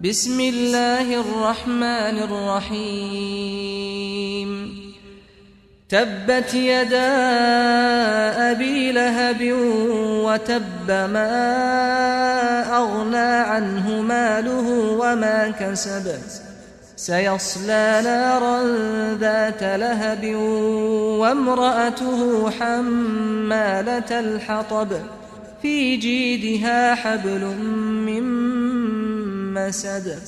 بسم الله الرحمن الرحيم تبت يدا أبي لهب وتب ما أغنى عنه ماله وما كسب سيصلى نارا ذات لهب وامرأته حمالة الحطب في جيدها حبل من مسد